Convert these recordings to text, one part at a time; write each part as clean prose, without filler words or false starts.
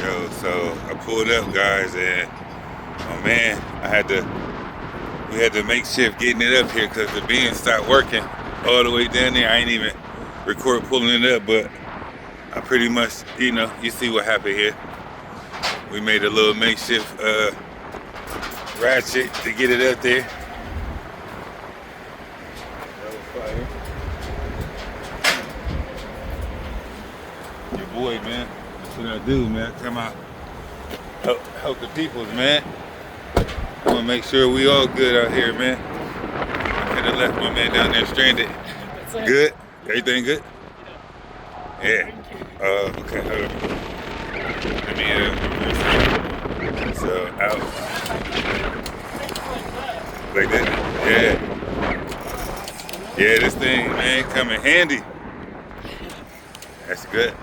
Yo, so I pulled up, guys, and oh man, we had to make shift getting it up here because the Benz stopped working all the way down there. I ain't even record pulling it up, but I pretty much, you see what happened here. We made a little makeshift ratchet to get it up there. Your boy, man. That's what I do, man. Come out, help the peoples, man. I want to make sure we all good out here, man. I could have left my man down there stranded. Good? Everything good? Yeah. Okay. Hold on. Let me so out. Like that. Yeah. Yeah, this thing, man, come in handy. That's good.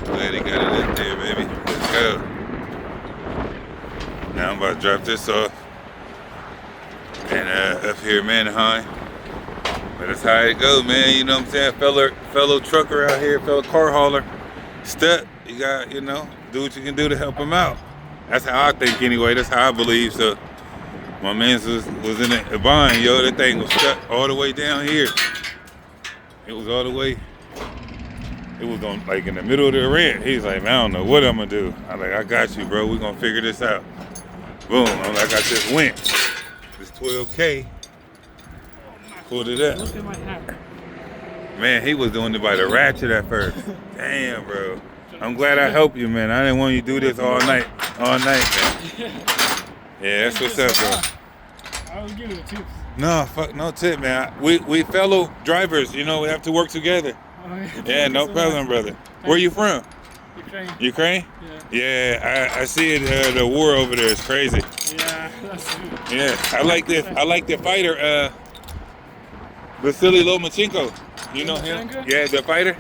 Glad he got it up there, baby. Let's go. Now I'm about to drop this off. And up here in Manheim. But that's how it go, man. You know what I'm saying? Fellow trucker out here, fellow car hauler. Stuck. You got, do what you can do to help him out. That's how I think anyway. That's how I believe. So my man was in a bind, yo. That thing was stuck all the way down here. It was all the way. It was on like in the middle of the ramp. He's like, man, I don't know what I'm gonna do. I'm like, I got you, bro. We're gonna figure this out. Boom. I'm like, I just went. This 12K. Pulled it up. Look at my hat. Man, he was doing it by the ratchet at first. Damn, bro. I'm glad I helped you, man. I didn't want you to do this all night, man. Yeah, that's what's up, bro. I was giving you tips. No, fuck, no tip, man. We fellow drivers, we have to work together. Oh, Yeah, no problem, brother. Where you from? Ukraine. Ukraine? Yeah. Yeah, I see it. The war over there is crazy. Yeah, that's good. Yeah, I like this. I like the fighter, Vasily Lomachenko. You know him? Lomachenko? Yeah, the fighter.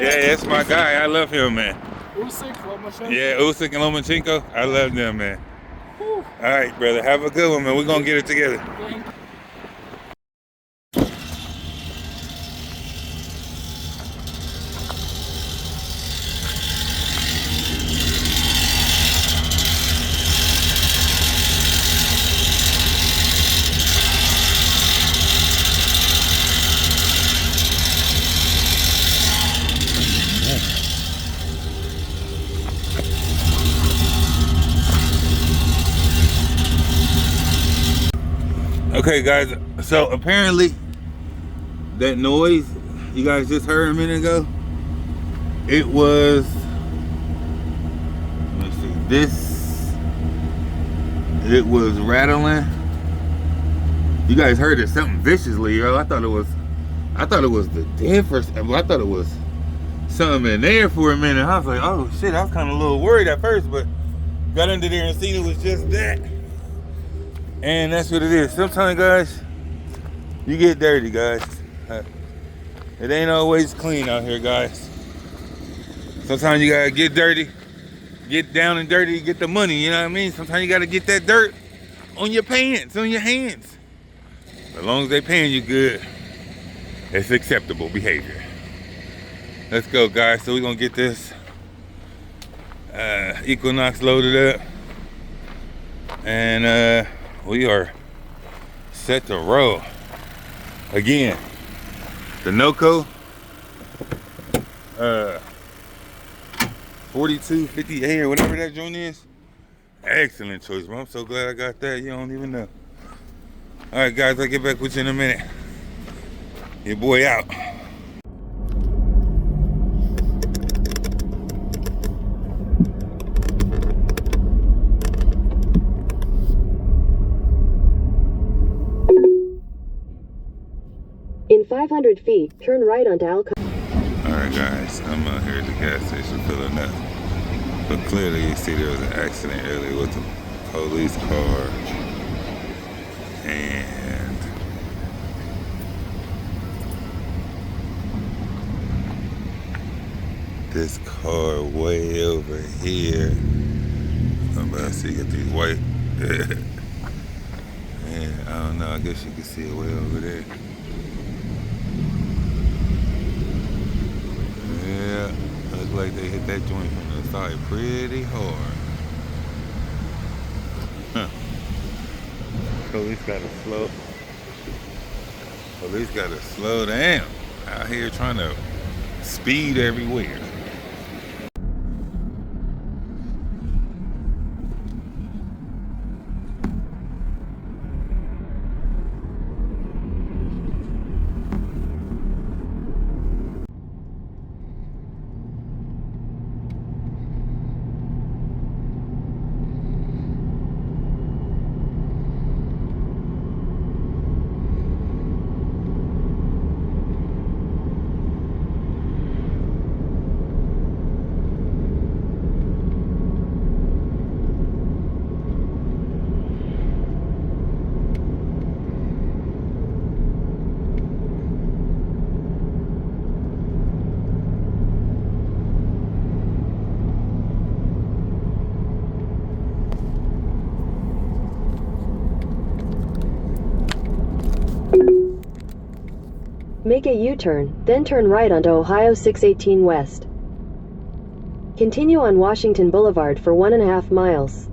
Yeah, that's my guy. I love him, man. Usyk, Lomachenko. Yeah, Usyk and Lomachenko. I love them, man. Whew. All right, brother. Have a good one, man. We're gonna get it together. Okay, guys, so apparently that noise you guys just heard a minute ago, it was, let me see, it was rattling. You guys heard it something viciously, yo. I thought it was the dead first. I thought it was something in there for a minute. I was like, oh shit, I was kind of a little worried at first, but got under there and seen it was just that. And that's what it is. Sometimes, guys, you get dirty, guys. It ain't always clean out here, guys. Sometimes you gotta get dirty, get down and dirty to get the money, you know what I mean? Sometimes you gotta get that dirt on your pants, on your hands. As long as they paying you good, it's acceptable behavior. Let's go, guys. So we're gonna get this Equinox loaded up. And we are set to roll. Again, the Noco 4250A or whatever that joint is. Excellent choice, bro. I'm so glad I got that. You don't even know. All right, guys, I'll get back with you in a minute. Your boy out. In 500 feet, turn right onto Alcott. Alright guys, I'm out here at the gas station filling up. But clearly you see there was an accident earlier with the police car. And this car way over here. I'm about to see, get these white. Man, I don't know, I guess you can see it way over there. that joint from the side pretty hard. Huh. Police gotta slow down. Out here trying to speed everywhere. Make a U-turn, then turn right onto Ohio 618 West. Continue on Washington Boulevard for 1.5 miles.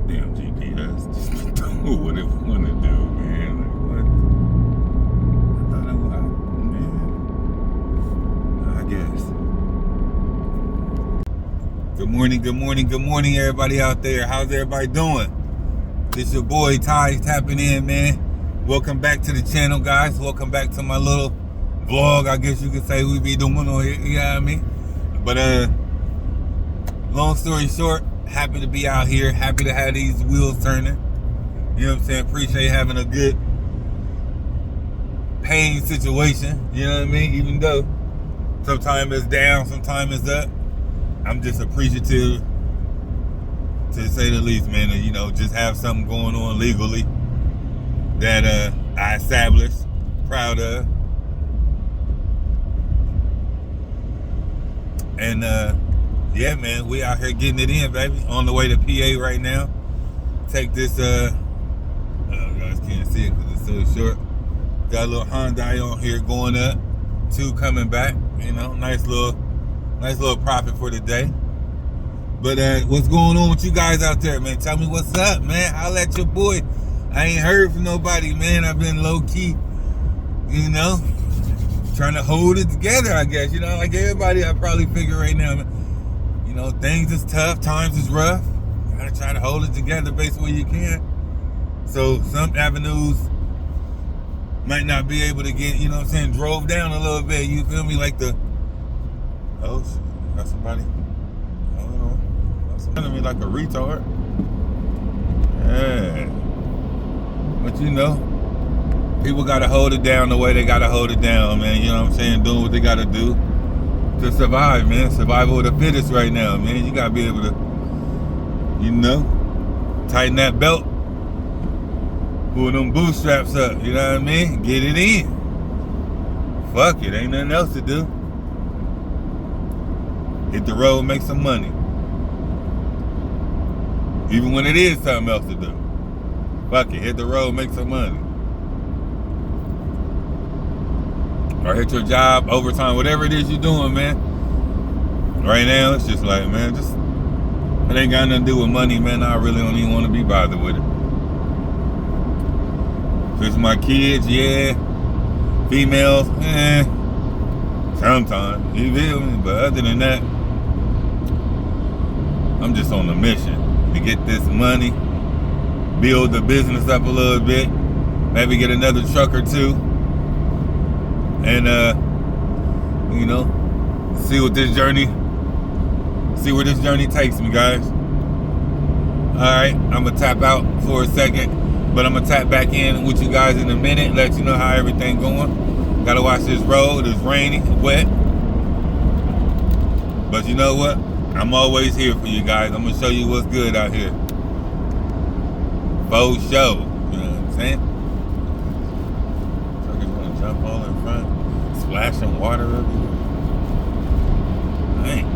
Damn GPS just do what it wanna do, man. Like, what? I thought it was, man. I guess. Good morning, everybody out there. How's everybody doing? This your boy Ty tapping in, man. Welcome back to the channel, guys. Welcome back to my little vlog, I guess you could say we be doing on here, you know what I mean? But long story short, happy to be out here, happy to have these wheels turning. You know what I'm saying? Appreciate having a good paying situation, you know what I mean? Even though sometimes it's down, sometimes it's up. I'm just appreciative, to say the least, man, and, you know, just have something going on legally that I established, proud of. And yeah, man, we out here getting it in, baby. On the way to PA right now. Take this, you guys can't see it because it's so short. Got a little Hyundai on here going up, 2 coming back. You know, nice little profit for the day. But what's going on with you guys out there, man? Tell me what's up, man. Holla at your boy. I ain't heard from nobody, man. I've been low key, you know, trying to hold it together, I guess. You know, like everybody, I probably figure right now, man. You know, things is tough, times is rough. You gotta try to hold it together best way you can. So some avenues might not be able to get, you know what I'm saying, drove down a little bit. You feel me? Like the, oh shit, got somebody. I don't know. Got somebody me like a retard. Yeah. But you know, people gotta hold it down the way they gotta hold it down, man. You know what I'm saying? Doing what they gotta do to survive, man. Survival of the fittest right now, man. You gotta be able to, you know, tighten that belt, pull them bootstraps up, you know what I mean? Get it in. Fuck it, ain't nothing else to do. Hit the road, make some money. Even when it is something else to do. Fuck it, hit the road, make some money. Or hit your job, overtime, whatever it is you're doing, man. Right now, it's just like, man, just, it ain't got nothing to do with money, man. I really don't even want to be bothered with it. If it's my kids, yeah. Females, sometimes, you feel me? But other than that, I'm just on a mission to get this money, build the business up a little bit, maybe get another truck or 2. And you know, see where this journey takes me, guys. Alright, I'm gonna tap out for a second, but I'm gonna tap back in with you guys in a minute, let you know how everything going. Gotta watch this road, it's rainy, wet. But you know what? I'm always here for you guys. I'm gonna show you what's good out here. Faux show. You know what I'm saying? Truckers wanna jump all in front. splashing water everywhere. Dang.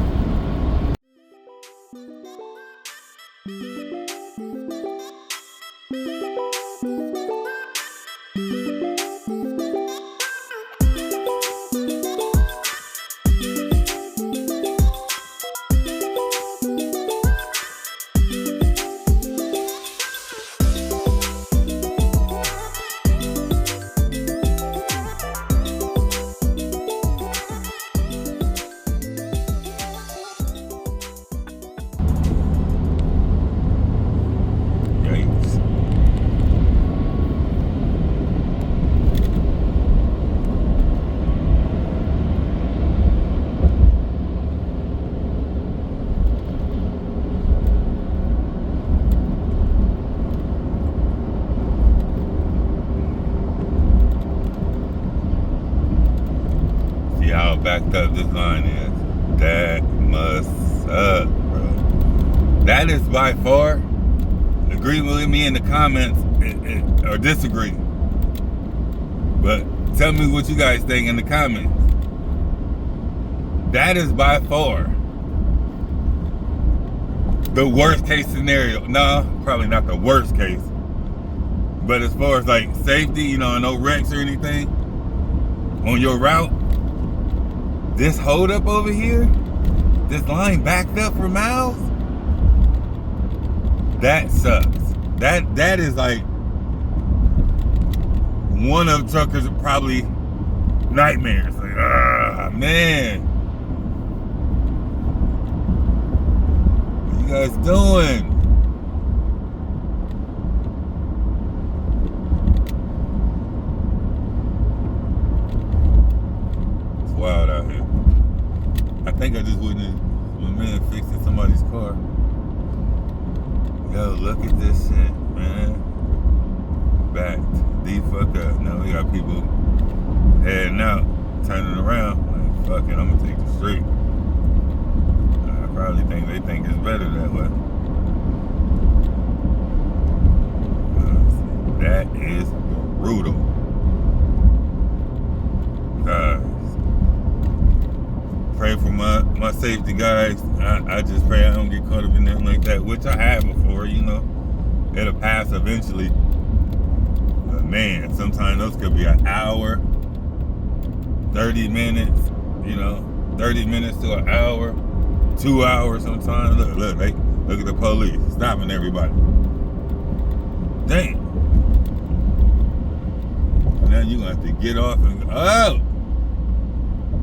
How backed up this line is. That must suck, bro. That is by far, agree with me in the comments or disagree. But tell me what you guys think in the comments. That is by far the worst case scenario. No, probably not the worst case. But as far as like safety, you know, no wrecks or anything on your route, this hold up over here, this line backed up for miles, that sucks. That is like one of truckers' probably nightmares. Like, man, what you guys doing? It's wild out here. I think I just witnessed my man fixing somebody's car. Yo, look at this shit, man. Backed the fuck up. Now we got people heading out, turning around. Like, fuck it, I'm gonna take the street. I probably think they think it's better that way. That is brutal. Pray for my safety, guys. I just pray I don't get caught up in nothing like that, which I have before, you know. It'll pass eventually. But man, sometimes those could be an hour, 30 minutes, you know, 30 minutes to an hour, 2 hours sometimes. Look at the police stopping everybody. Dang. Now you gonna have to get off and go.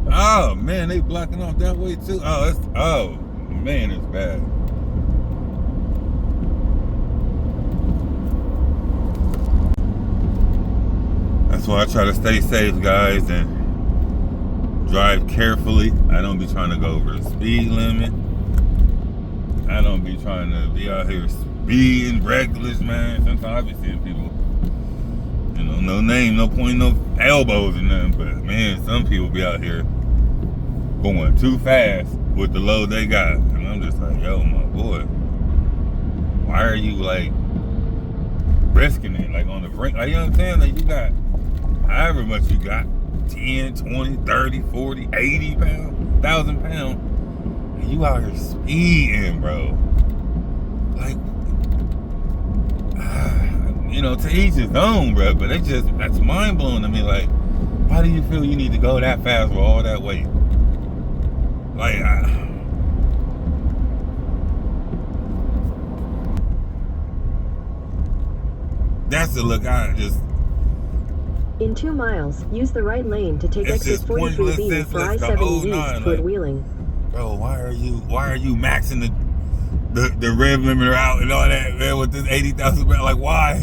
Oh man, they blocking off that way too. Oh man, it's bad. That's why I try to stay safe, guys, and drive carefully. I don't be trying to go over the speed limit. I don't be trying to be out here speeding reckless, man. Sometimes I be seeing people, you know, no name, no point, no elbows and nothing, but man, some people be out here going too fast with the load they got. And I'm just like, yo, my boy, why are you like risking it? Like on the brink, like, you know what I'm saying? Like you got however much you got, 10, 20, 30, 40, 80 pounds, 1,000 pounds, and you out here speeding, bro. Like, you know, to each his own, bro, but that's mind blowing to me. Like, why do you feel you need to go that fast with all that weight? Like, that's the look. In 2 miles, use the right lane to take exit 43B for I-70 east toward Wheeling. Bro, why are you maxing the rev limiter out and all that, man, with this 80,000 pounds? Like, why?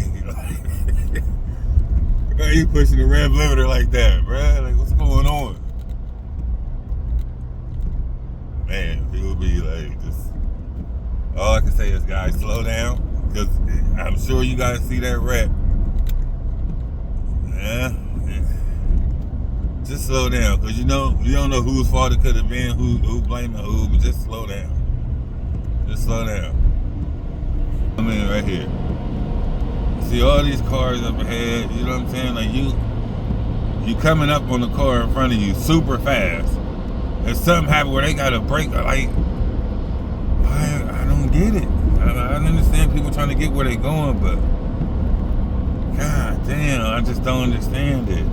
Why are you pushing the rev limiter like that, bro? Like, what's going on? Man, people be like, just, all I can say is, guys, slow down, because I'm sure you guys see that wreck. Yeah, just slow down, because you don't know whose fault it could have been, who blaming who, but just slow down. Just slow down. I mean, right here. See all these cars up ahead, you know what I'm saying? Like, you coming up on the car in front of you super fast. If something happened where they gotta brake, like, I don't get it. I understand people trying to get where they going, but god damn, I just don't understand it.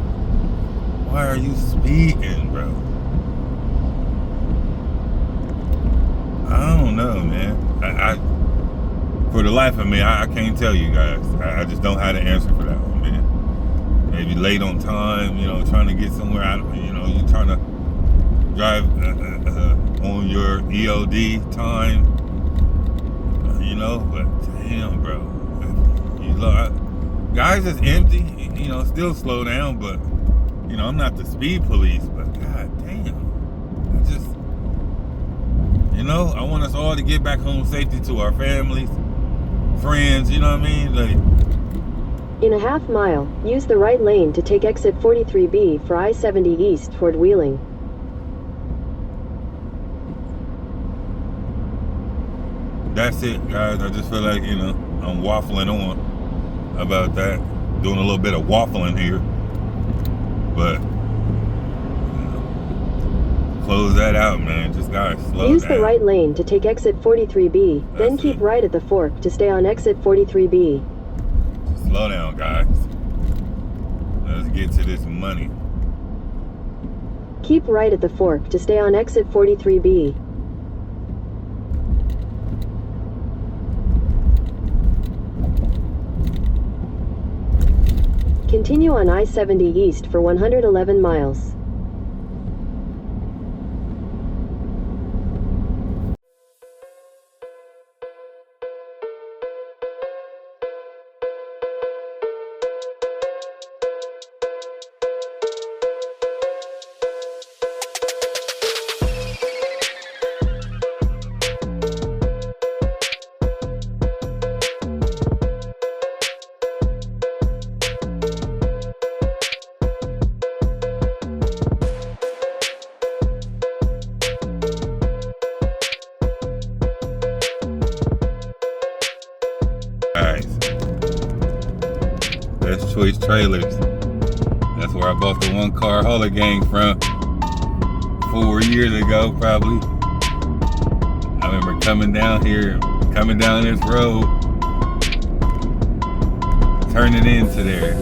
Why are you speeding, bro? I don't know, man. I for the life of me, I can't tell you guys. I just don't have the answer for that one, man. Maybe late on time, you know, trying to get somewhere. You know, you trying to drive on your EOD time, you know. But damn, bro, you look, guys is empty. You know, still slow down, but you know, I'm not the speed police. But god damn, I just, you know, I want us all to get back home safely to our families, friends. You know what I mean? Like, In a half mile, use the right lane to take exit 43B for I-70 east toward Wheeling. that's it, guys. I just feel like, you know, I'm waffling on about that, doing a little bit of waffling here, but you know, close that out, man. Just gotta slow Use down. the right lane to take exit 43B, then That's keep it. right at the fork to stay on exit 43B. Just slow down, guys. Let's get to this money. Keep right at the fork to stay on exit 43B. Continue on I-70 east for 111 miles. Guys, Best Choice Trailers. That's where I bought the one car hauler gang from 4 years ago, probably. I remember coming down here, coming down this road, turning into there.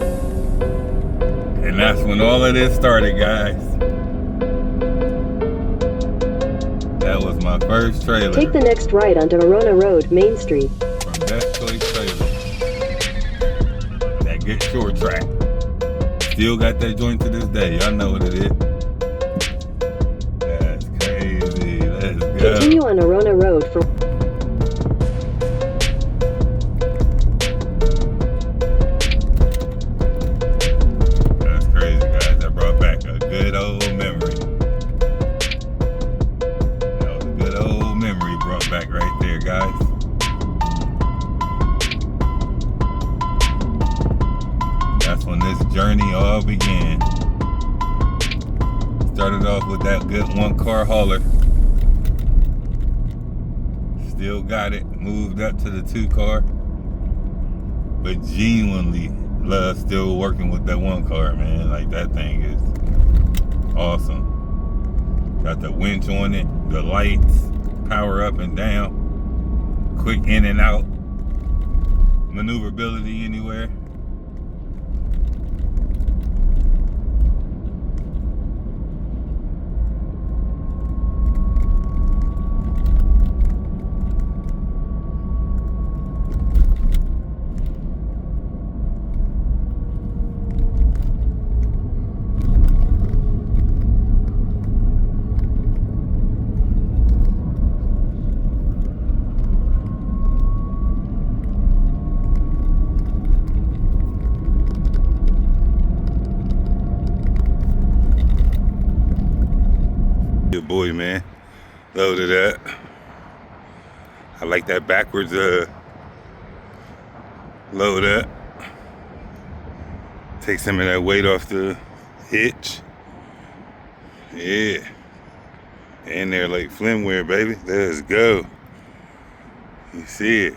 And that's when all of this started, guys. That was my first trailer. Take the next right onto Arona Road, Main Street. From Best Choice Trailers. That good short track. Still got that joint to this day. Y'all know what it is. That's crazy. Let's go. Continue on Arona Road for That's crazy, guys. That brought back a good old memory. That was a good old memory brought back right there, guys. That's when this journey all began. Started off with that good one car hauler. Still got it. Moved up to the 2 car. But genuinely love still working with that one car, man. Like, that thing is awesome. Got the winch on it, the lights, power up and down, quick in and out, maneuverability anywhere. Good boy, man. Loaded up. I like that backwards load up. Take some of that weight off the hitch. Yeah. In there like flimware, baby. Let's go. You see it.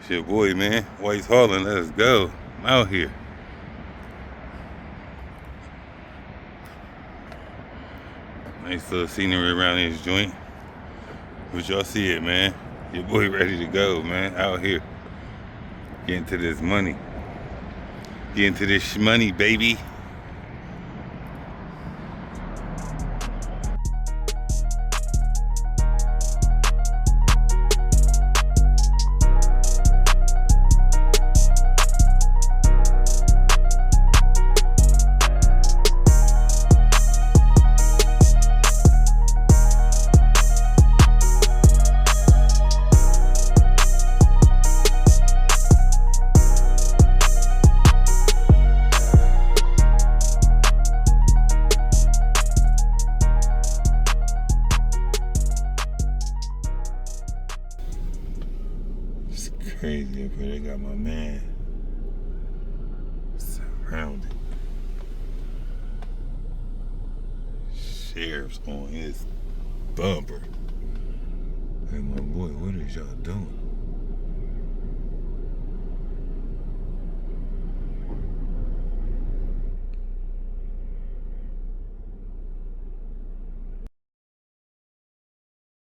It's your boy, man. White's hauling. Let's go. I'm out here. Nice little scenery around this joint. But y'all see it, man. Your boy ready to go, man. Out here. Getting to this money. Getting to this money, baby. Crazy up here. They got my man surrounded. Sheriff's on his bumper. Hey, my boy, what is y'all doing?